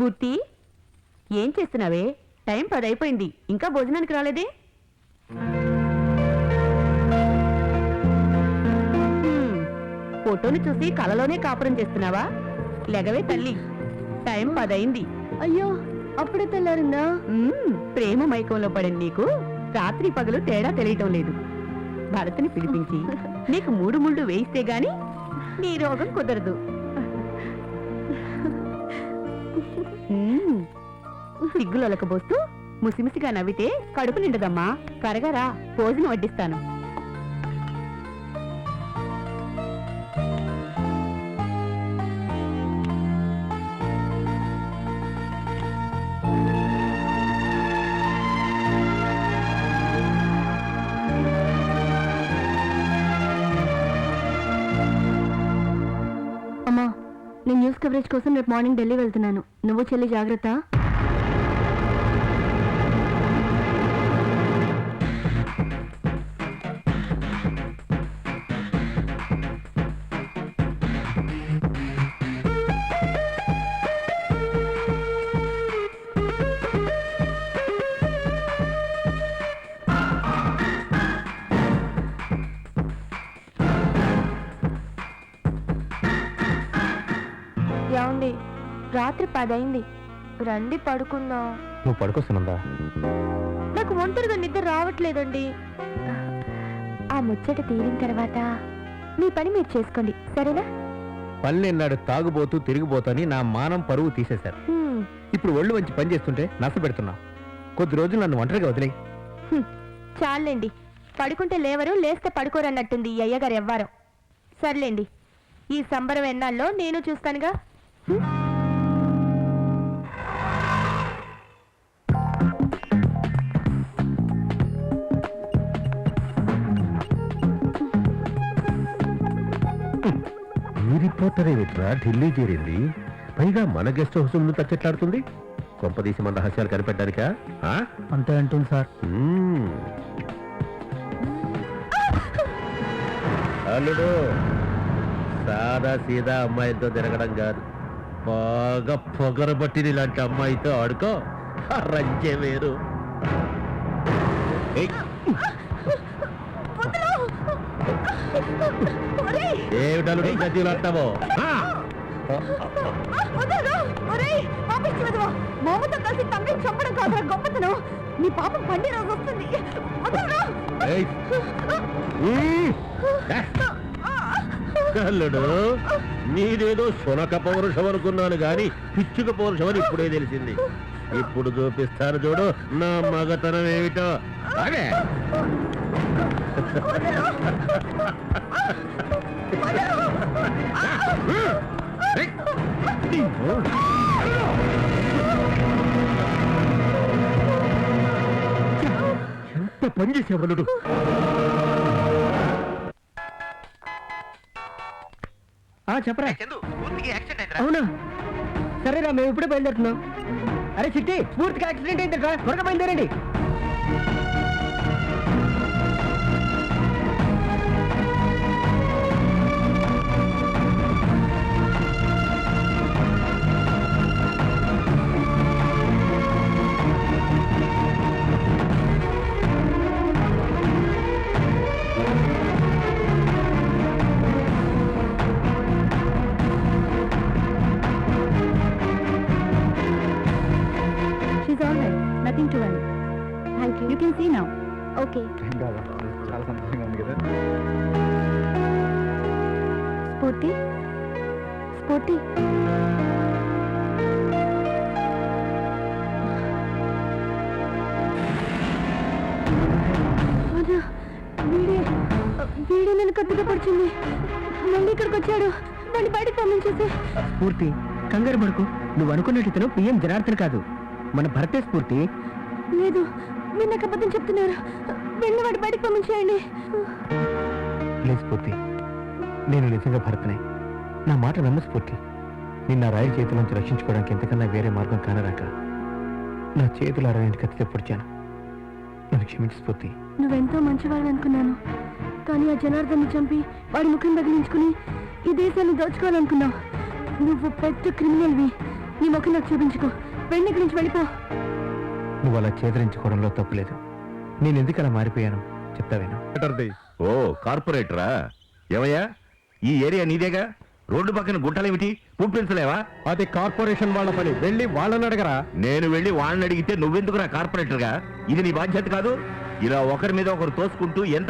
స్ఫూర్తి, ఏం చేస్తున్నావే? టైం 10 అయిపోయింది, ఇంకా భోజనానికి రాలేదే? ఫోటోని చూసి కలలోనే కాపురం చేస్తున్నావా? లెగవే తల్లి, టైం 10 అయింది. అయ్యో, అప్పుడే తెల్లారిందా? ప్రేమ మైకంలో పడిన నీకు రాత్రి పగలు తేడా తెలియటం లేదు. భరత్ని పిలిపించి నీకు 3 ముళ్ళు వేయిస్తే గాని నీ రోగం కుదరదు. సిగ్గులొలకబోస్తూ ముసిముసిగా నవ్వితే కడుపు నిండదమ్మా. త్వరగా భోజనం వడ్డిస్తాను. అమ్మా, నేను న్యూస్ కవరేజ్ కోసం రేపు మార్నింగ్ ఢిల్లీ వెళ్తున్నాను. నువ్వు చెల్లి జాగ్రత్త. ఏమండి, రాత్రి 10 అయింది, రండి పడుకుందాం. నువ్వు పడుకొస్తున్నా? నాకు ఒంటరిగా నిద్ర రావట్లేదండి. ఆ ముచ్చట తీరిన తర్వాత మీ పని మీరు చేసుకోండి, సరేనా? పల్లెన్నాడు తాగుబోతూ తిరిగిపోతాని నా మానం పరువు తీసేశారు. ఇప్పుడు ఒళ్ళు వంచి పని చేస్తుంటే నస పెడుతున్నా. కొద్ది రోజులు నన్ను ఒంటరిగా వదిలే. చాలండి, పడుకుంటే లేవరు, లేస్తే పడుకోరన్నట్టుంది ఈ అయ్యగారు ఎవ్వారం. సర్లేండి, ఈ సంబరం ఎన్నాళ్ళలో నేను చూస్తానుగా. ఊరిపోతారేమిట్రా ఢిల్లీ చేరింది? పైగా మన గెస్ట్ హౌస్ ముందు తచ్చెట్లాడుతుంది. కొంపదీసి మన రహస్యాలు కనిపెట్టడానికా? అంతే అంటుంది సార్. అల్లుడు సాదా సీదా అమ్మాయితో తిరగడం కాదు, బాగా పొగరబట్టిన ఇలాంటి అమ్మాయితో ఆడుకో, రంజే వేరు. ఏమిటల్లుడు గదిలో అంటావో? మామతో కలిసి తమ్మి చంపడం కాదురా గొప్పతనం. నీ పాపం పండి రోజు వస్తుంది. కల్లుడు, నీదేదో శునక పౌరుషం అనుకున్నాను గాని పిచ్చుక పౌరుషం అని ఇప్పుడే తెలిసింది. ఇప్పుడు చూపిస్తాను చూడు నా మగతనం ఏమిటో. అదే ఎంత పని చేసేవాళ్ళు. చెప్పరా? అవునా? సరేరా, మేము ఇప్పుడే బయలుదేరుతున్నాం. అరే చిట్టి, పూర్తిగా యాక్సిడెంట్ అయిందిరా, త్వరగా బయలుదేరండి. Nothing to worry. Thank you. You can see now. Okay. చాలా సంతోషంగా ఉంది కదా. స్ఫూర్తి, స్ఫూర్తి. వీడే నన్ను కత్తిగా పడిచింది. మళ్ళీ ఇక్కడికి వచ్చాడు. వాడిని బయటకు పంపించేసి. స్ఫూర్తి, కంగారు పడుకు. నువ్వు అనుకున్నట్టు ఇతను పిఎం జనార్దన్ కాదు, మన భరతే. స్ఫూర్తి, లేదు, మీరు నాకు అబద్ధం చెప్తున్నారు. వెళ్ళి వాడి బయటకు పంపించేయండి. లేదు స్ఫూర్తి, నేను నిజంగా భరతనే. నా మాట నమ్ము స్ఫూర్తి. నిన్న రాయి చేతుల నుంచి రక్షించుకోవడానికి ఎంతకన్నా వేరే మార్గం కానరాక నా చేతులు అరవై కత్తితో పొడిచాను. నన్ను క్షమించు స్ఫూర్తి. నువ్వెంతో మంచివాడిని అనుకున్నాను, కానీ ఆ జనార్దన్ని చంపి వాడి ముఖం తగిలించుకుని ఈ దేశాన్ని దోచుకోవాలనుకున్నావు. నువ్వు పెద్ద క్రిమినల్వి. నీ ముఖం నాకు చూపించుకో. వెళ్ళి ఇక్కడి నుంచి వెళ్ళిపో. నువ్వు అలా చేదరించుకోవడంలో తప్పులేదు. నేను ఎందుకు అలా మారిపోయాను చెప్తావేనా? ఓ కార్పొరేటరా? ఏమయ్యా, ఈ ఏరియా నీదేగా? రోడ్డు పక్కన గుంటలేమిటి? పుప్పించలేవా? అది కార్పొరేషన్ వాళ్ళ పని, వెళ్ళి వాళ్ళని అడగరా. నేను వెళ్ళి వాళ్ళని అడిగితే నువ్వెందుకురా కార్పొరేటర్గా? ఇది నీ బాధ్యత కాదు. ఇలా ఒకరి మీద ఒకరు తోసుకుంటూ ఎంత